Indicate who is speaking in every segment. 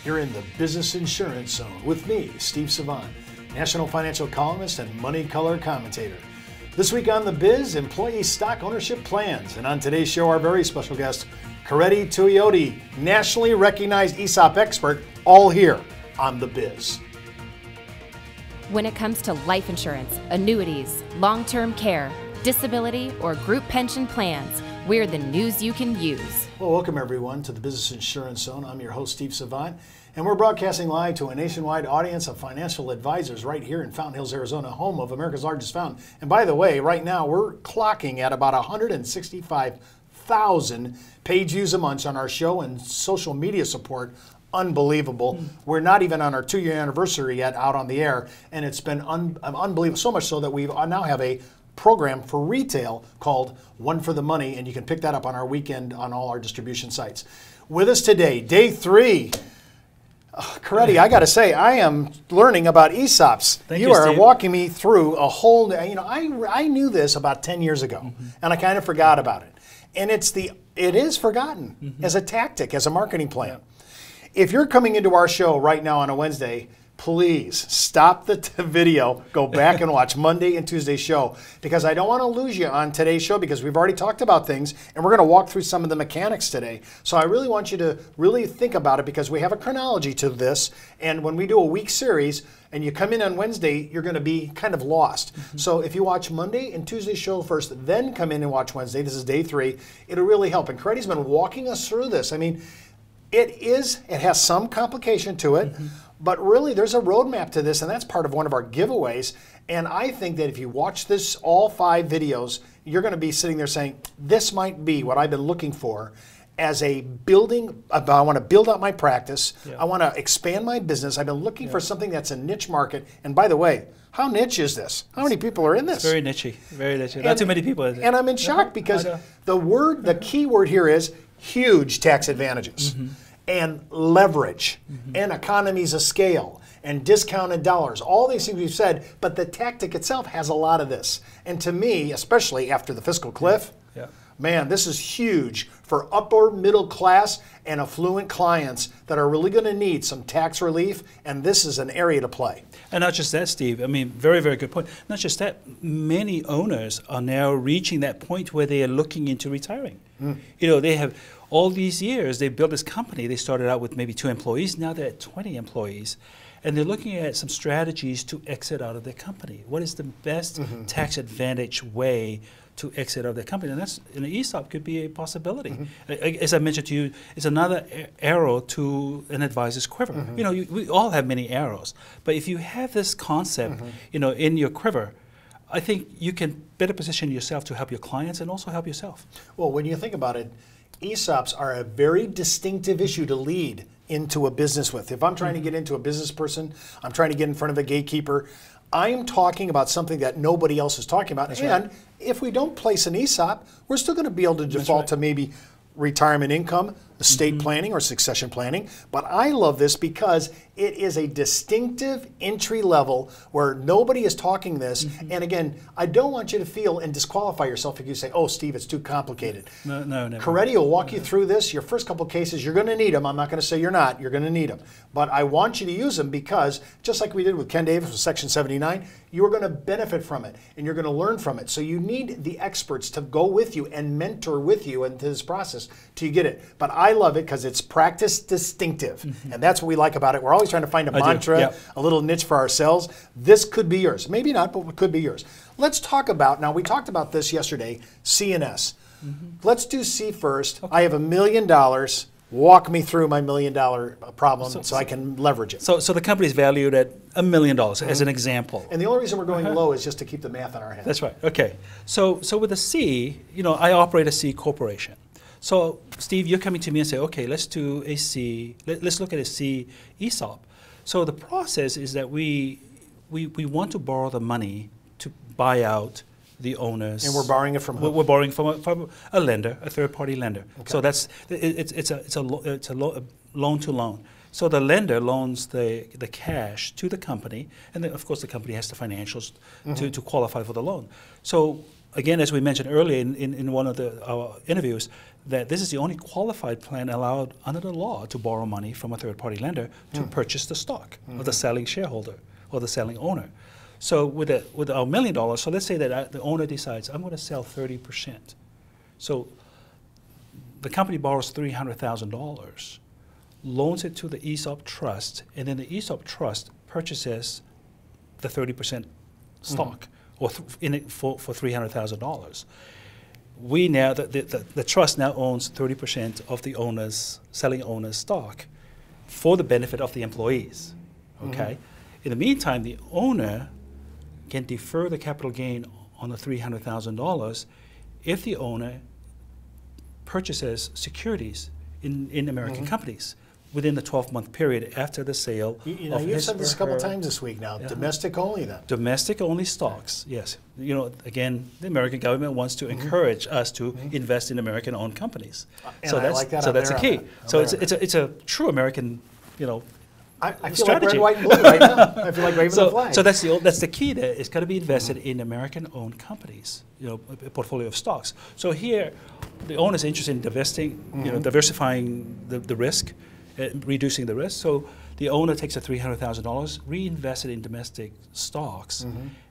Speaker 1: You're in the Business Insurance Zone with me, Steve Savant, national financial columnist and money color commentator. This week on The Biz, employee stock ownership plans. And on today's show, our very special guest, Keriti Tuioti, nationally recognized ESOP expert, all here on The Biz.
Speaker 2: When it comes to life insurance, annuities, long-term care, disability, or group pension plans, we're the news you can use.
Speaker 1: Well, welcome everyone to the Business Insurance Zone. I'm your host, Steve Savant, and we're broadcasting live to a nationwide audience of financial advisors right here in Fountain Hills, Arizona, home of America's largest fountain. And by the way, right now we're clocking at about 165,000 page views a month on our show and social media support. Unbelievable. We're not even on our 2-year anniversary yet out on the air, and it's been unbelievable, so much so that we now have a program for retail called One for the Money, and you can pick that up on our weekend on all our distribution sites. With us today, day 3. Keriti, I got to say, I am learning about ESOPs.
Speaker 3: Thank
Speaker 1: you
Speaker 3: you,
Speaker 1: are
Speaker 3: Steve.
Speaker 1: walking me through a whole, I knew this about 10 years ago, and I kind of forgot about it. And it is forgotten as a tactic, as a marketing plan. If you're coming into our show right now on a Wednesday, please stop the video, go back and watch Monday and Tuesday's show, because I don't want to lose you on today's show, because we've already talked about things and we're going to walk through some of the mechanics today. So I really want you to really think about it, because we have a chronology to this, and when we do a week series and you come in on Wednesday, you're going to be kind of lost. So if you watch Monday and Tuesday's show first, then come in and watch Wednesday, this is day 3, it'll really help. And Keriti's been walking us through this. I mean, it has some complication to it, but really there's a roadmap to this, and that's part of one of our giveaways. And I think that if you watch this, all 5 videos, you're going to be sitting there saying, this might be what I've been looking for as a building. I want to build out my practice. I want to expand my business. I've been looking for something that's a niche market. And by the way, how niche is this? How many people are in this?
Speaker 3: It's very niche-y, very niche. Not too many people.
Speaker 1: And I'm in shock, because the key word here is huge tax advantages. And leverage, and economies of scale, and discounted dollars, all these things we've said, but the tactic itself has a lot of this. And to me, especially after the fiscal cliff, man, this is huge for upper middle class and affluent clients that are really going to need some tax relief, and this is an area to play. And
Speaker 3: not just that, Steve, I mean, very, very good point. Not just that, many owners are now reaching that point where they are looking into retiring. You know, they have all these years, they built this company. They started out with maybe 2 employees, now they're at 20 employees. And they're looking at some strategies to exit out of their company. What is the best tax advantage way to exit out of their company? And that's, an ESOP could be a possibility. As I mentioned to you, it's another arrow to an advisor's quiver. You know, we all have many arrows. But if you have this concept, you know, in your quiver, I think you can better position yourself to help your clients and also help yourself.
Speaker 1: Well, when you think about it, ESOPs are a very distinctive issue to lead into a business with. If I'm trying to get into a business person, I'm trying to get in front of a gatekeeper, I'm talking about something that nobody else is talking about. And if we don't place an ESOP, we're still going to be able to default to maybe retirement income, estate planning, or succession planning. But I love this because it is a distinctive entry level where nobody is talking this. And again, I don't want you to feel and disqualify yourself if you say, oh, Steve, it's too complicated.
Speaker 3: No, never.
Speaker 1: Keriti will walk you through this. Your first couple cases, you're going to need them. I'm not going to say you're not. You're going to need them. But I want you to use them, because just like we did with Ken Davis with Section 79, you're going to benefit from it and you're going to learn from it. So you need the experts to go with you and mentor with you into this process till you get it. But I love it because it's practice distinctive. And that's what we like about it. We're always trying to find a mantra, a little niche for ourselves. This could be yours. Maybe not, but it could be yours. Let's talk about, now we talked about this yesterday, C and S. Let's do C first. I have $1 million. Walk me through my $1 million problem so I can leverage it.
Speaker 3: So the company is valued at $1 million as an example.
Speaker 1: And the only reason we're going low is just to keep the math in our head.
Speaker 3: That's right. Okay. So with a C, you know, I operate a C corporation. So Steve, you're coming to me and say, okay, let's do a C. Let's look at a C ESOP. So the process is that we want to borrow the money to buy out the owners.
Speaker 1: And we're borrowing it from who?
Speaker 3: We're borrowing from a lender, a third-party lender. Okay. So that's it's a loan to loan. So the lender loans the cash to the company, and then of course the company has the financials to qualify for the loan. So again, as we mentioned earlier in one of our interviews, that this is the only qualified plan allowed under the law to borrow money from a third-party lender to purchase the stock of the selling shareholder or the selling owner. So with our $1 million, so let's say that the owner decides, I'm going to sell 30%. So the company borrows $300,000, loans it to the ESOP trust, and then the ESOP trust purchases the 30% stock or for $300,000. We now, the trust now owns 30% of the selling owner's stock for the benefit of the employees, okay? In the meantime, the owner can defer the capital gain on the $300,000 if the owner purchases securities in American companies within the 12-month period after the sale.
Speaker 1: You've said this a couple times this week now. Domestic only, then.
Speaker 3: Domestic only stocks, yes. Again, the American government wants to encourage us to invest in American-owned companies.
Speaker 1: So that's
Speaker 3: a key. So it's a true American,
Speaker 1: I feel
Speaker 3: strategy.
Speaker 1: like red, white, and blue right now. I feel like waving the flag.
Speaker 3: So that's the key there. It's got to be invested in American-owned companies, a portfolio of stocks. So here, the owner is interested in diversifying the risk, reducing the risk. So the owner takes the $300,000, reinvests it in domestic stocks,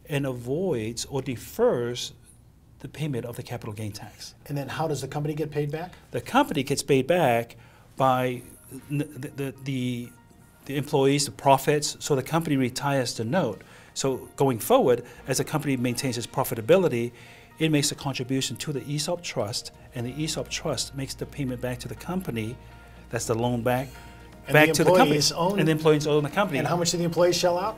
Speaker 3: and avoids or defers the payment of the capital gain tax.
Speaker 1: And then how does the company get paid back?
Speaker 3: The company gets paid back by the employees, the profits, so the company retires the note. So going forward, as the company maintains its profitability, it makes a contribution to the ESOP trust, and the ESOP trust makes the payment back to the company. That's the loan back to the company. And the employees own the company.
Speaker 1: And how much do the employees shell out?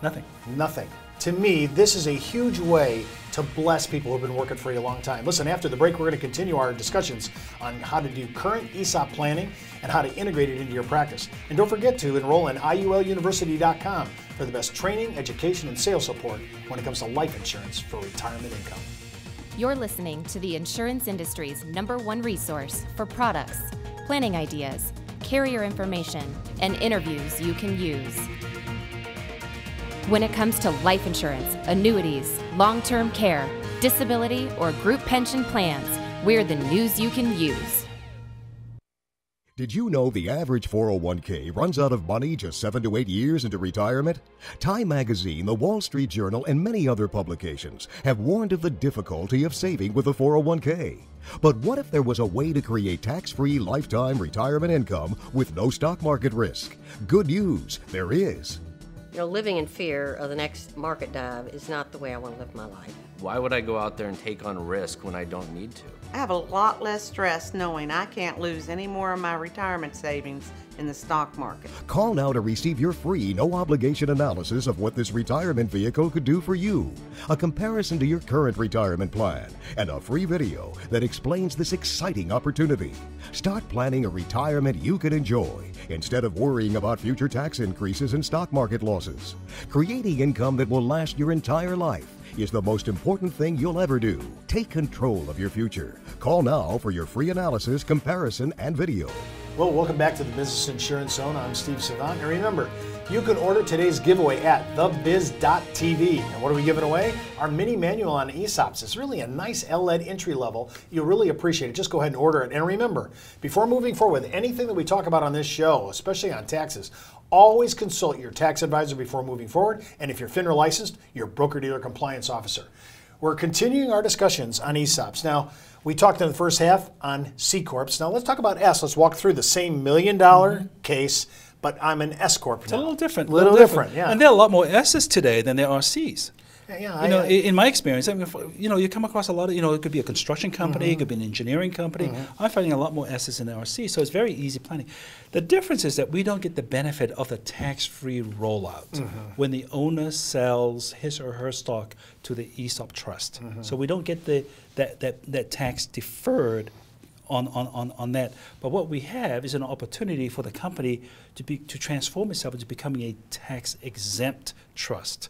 Speaker 3: Nothing.
Speaker 1: Nothing. To me, this is a huge way to bless people who have been working for you a long time. Listen, after the break, we're going to continue our discussions on how to do current ESOP planning and how to integrate it into your practice. And don't forget to enroll in IULUniversity.com for the best training, education, and sales support when it comes to life insurance for retirement income.
Speaker 2: You're listening to the insurance industry's #1 resource for products, planning ideas, carrier information, and interviews you can use. When it comes to life insurance, annuities, long-term care, disability, or group pension plans, we're the news you can use.
Speaker 4: Did you know the average 401k runs out of money just 7 to 8 years into retirement? Time Magazine, the Wall Street Journal, and many other publications have warned of the difficulty of saving with a 401k. But what if there was a way to create tax-free lifetime retirement income with no stock market risk? Good news, there is.
Speaker 5: Living in fear of the next market dive is not the way I want to live my life.
Speaker 6: Why would I go out there and take on risk when I don't need to?
Speaker 7: I have a lot less stress knowing I can't lose any more of my retirement savings in the stock market.
Speaker 4: Call now to receive your free, no-obligation analysis of what this retirement vehicle could do for you, a comparison to your current retirement plan, and a free video that explains this exciting opportunity. Start planning a retirement you can enjoy instead of worrying about future tax increases and stock market losses. Creating income that will last your entire life is the most important thing you'll ever do. Take control of your future. Call now for your free analysis, comparison, and video.
Speaker 1: Well, welcome back to the Business Insurance Zone. I'm Steve Savant. And remember, you can order today's giveaway at thebiz.tv. And what are we giving away? Our mini manual on ESOPs. It's really a nice LED entry level. You'll really appreciate it. Just go ahead and order it. And remember, before moving forward with anything that we talk about on this show, especially on taxes, always consult your tax advisor before moving forward. And if you're FINRA licensed, your broker-dealer compliance officer. We're continuing our discussions on ESOPs. Now, we talked in the first half on C Corps. Now let's talk about S. Let's walk through the same $1 million case, but I'm an S Corp now.
Speaker 3: It's a little different.
Speaker 1: Little different, yeah.
Speaker 3: And there are a lot more S's today than there are C's.
Speaker 1: Yeah,
Speaker 3: in my experience, you come across a lot of, it could be a construction company, it could be an engineering company. I'm finding a lot more S's than there are C's, so it's very easy planning. The difference is that we don't get the benefit of the tax-free rollout when the owner sells his or her stock to the ESOP trust. So we don't get that tax deferred on that. But what we have is an opportunity for the company to transform itself into becoming a tax-exempt trust.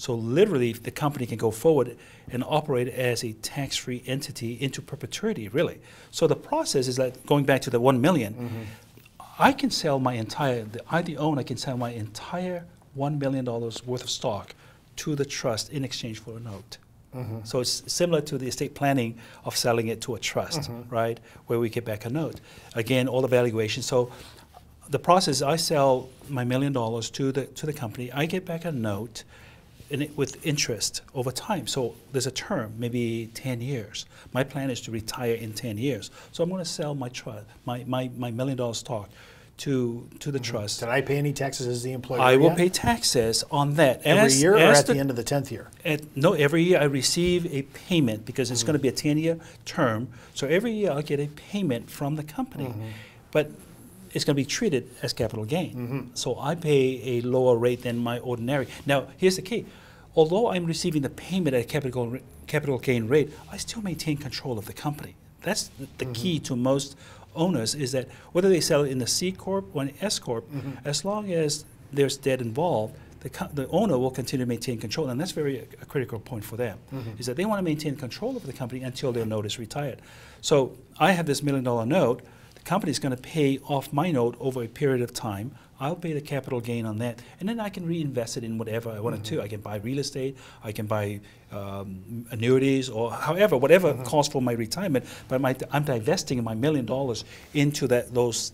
Speaker 3: So literally, the company can go forward and operate as a tax-free entity into perpetuity, really. So the process is like going back to the $1 million. I can sell my entire, the owner can sell my entire $1 million worth of stock to the trust in exchange for a note. So it's similar to the estate planning of selling it to a trust, right, where we get back a note. Again, all the valuation. So the process, I sell my $1 million to the company. I get back a note with interest over time. So there's a term, maybe 10 years. My plan is to retire in 10 years. So I'm going to sell my $1 million stock to the trust.
Speaker 1: Did I pay any taxes as the employer?
Speaker 3: I will pay taxes on that.
Speaker 1: Every year or at the end of the 10th year?
Speaker 3: No, every year I receive a payment because it's going to be a 10-year term. So every year I'll get a payment from the company. But it's going to be treated as capital gain. So I pay a lower rate than my ordinary. Now, here's the key. Although I'm receiving the payment at a capital gain rate, I still maintain control of the company. That's the key to most owners, is that whether they sell it in the C Corp or an S Corp, as long as there's debt involved, the owner will continue to maintain control. And that's a critical point for them, is that they want to maintain control of the company until their note is retired. So I have this $1 million note. The company is going to pay off my note over a period of time. I'll pay the capital gain on that, and then I can reinvest it in whatever I want to. I can buy real estate, I can buy annuities, or whatever calls for my retirement. But I'm divesting my $1 million into those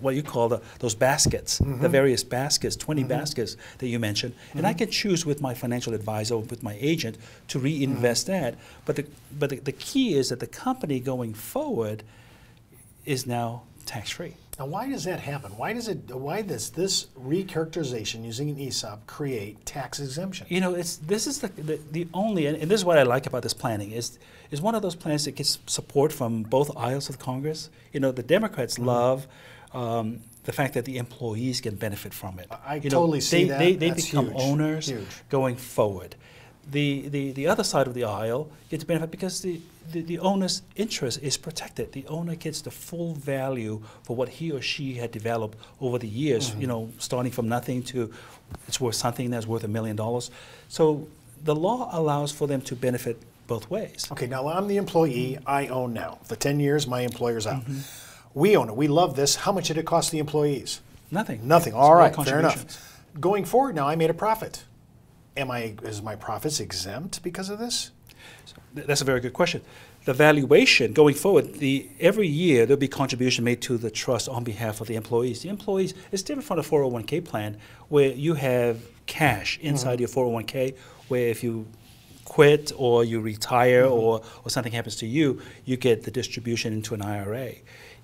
Speaker 3: what you call those baskets, the various baskets, 20 baskets that you mentioned, and I can choose with my financial advisor, with my agent, to reinvest that. But the key is that the company going forward is now tax-free.
Speaker 1: Now, why does that happen? Why does this recharacterization using an ESOP create tax exemption?
Speaker 3: You know, this is the only, and this is what I like about this planning, is one of those plans that gets support from both aisles of Congress. You know, the Democrats love the fact that the employees can benefit from it.
Speaker 1: I totally see that.
Speaker 3: They
Speaker 1: That's
Speaker 3: become
Speaker 1: huge.
Speaker 3: owners
Speaker 1: Huge.
Speaker 3: going forward. The other side of the aisle gets benefit because the owner's interest is protected. The owner gets the full value for what he or she had developed over the years, you know, starting from nothing to it's worth something that's worth $1 million. So the law allows for them to benefit both ways.
Speaker 1: Okay, now I'm the employee, I own now. For 10 years, my employer's out. We own it, we love this. How much did it cost the employees?
Speaker 3: Nothing.
Speaker 1: Nothing, all right, fair enough. Going forward now, I made a profit. Is my profits exempt because of this?
Speaker 3: That's a very good question. The valuation going forward, every year there'll be contribution made to the trust on behalf of the employees. The employees, it's different from a 401k plan where you have cash inside your 401k, where if you quit or you retire or something happens to you, you get the distribution into an IRA.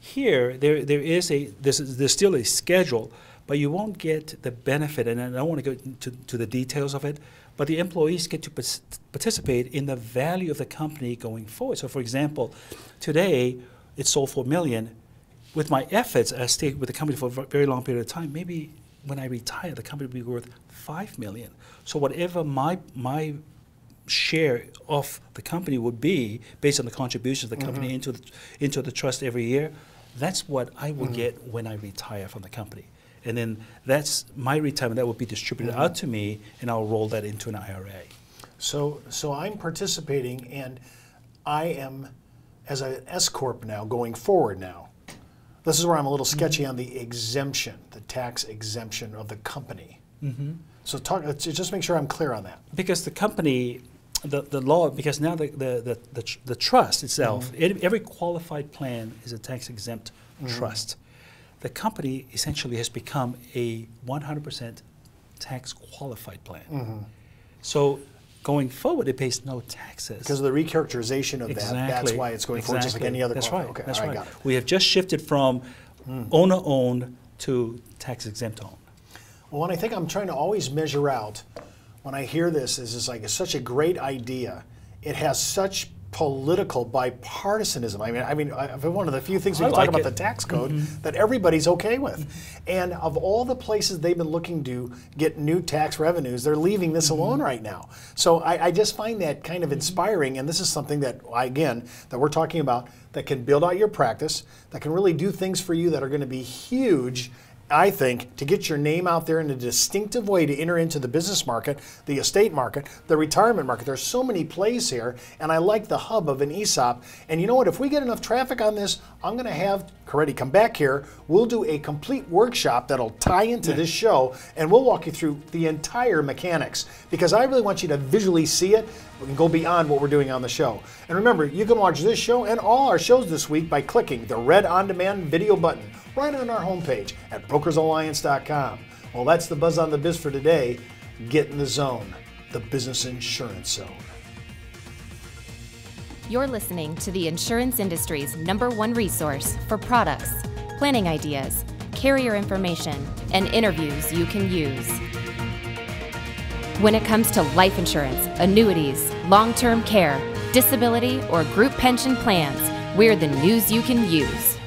Speaker 3: Here, there's still a schedule, but you won't get the benefit, and I don't want to go to the details of it, but the employees get to participate in the value of the company going forward. So for example, today it's sold for $1 million. With my efforts, I stayed with the company for a very long period of time. Maybe when I retire, the company will be worth $5 million. So whatever my share of the company would be based on the contributions of the company into the trust every year, that's what I will get when I retire from the company. And then that's my retirement that will be distributed out to me, and I'll roll that into an IRA.
Speaker 1: So I'm participating, and I am, as an S Corp now, going forward now. This is where I'm a little sketchy on the exemption, the tax exemption of the company. So just make sure I'm clear on that.
Speaker 3: Because the company, the law, because now the trust itself, every qualified plan is a tax exempt trust. The company essentially has become a 100% tax qualified plan. So going forward, it pays no taxes.
Speaker 1: Because of the recharacterization of that, that's why it's going forward just like any other
Speaker 3: That's
Speaker 1: qualified.
Speaker 3: right.
Speaker 1: Okay,
Speaker 3: That's
Speaker 1: all right,
Speaker 3: right.
Speaker 1: got it.
Speaker 3: We have just shifted from owner-owned to tax-exempt-owned.
Speaker 1: Well, what I think I'm trying to always measure out when I hear this is it's like it's such a great idea. It has such political bipartisanism. I mean, one of the few things we can talk about the tax code that everybody's okay with. And of all the places they've been looking to get new tax revenues, they're leaving this alone right now. So I just find that kind of inspiring, and this is something that, again, that we're talking about that can build out your practice, that can really do things for you that are going to be huge I think, to get your name out there in a distinctive way to enter into the business market, the estate market, the retirement market. There's so many plays here, and I like the hub of an ESOP. And you know what? If we get enough traffic on this, I'm going to have Keriti come back here. We'll do a complete workshop that'll tie into this show, and we'll walk you through the entire mechanics, because I really want you to visually see it. We can go beyond what we're doing on the show. And remember, you can watch this show and all our shows this week by clicking the red on-demand video button right on our homepage at brokersalliance.com. Well, that's the Buzz on the Biz for today. Get in the zone, the business insurance zone.
Speaker 2: You're listening to the insurance industry's #1 resource for products, planning ideas, carrier information, and interviews you can use. When it comes to life insurance, annuities, long-term care, disability, or group pension plans, we're the news you can use.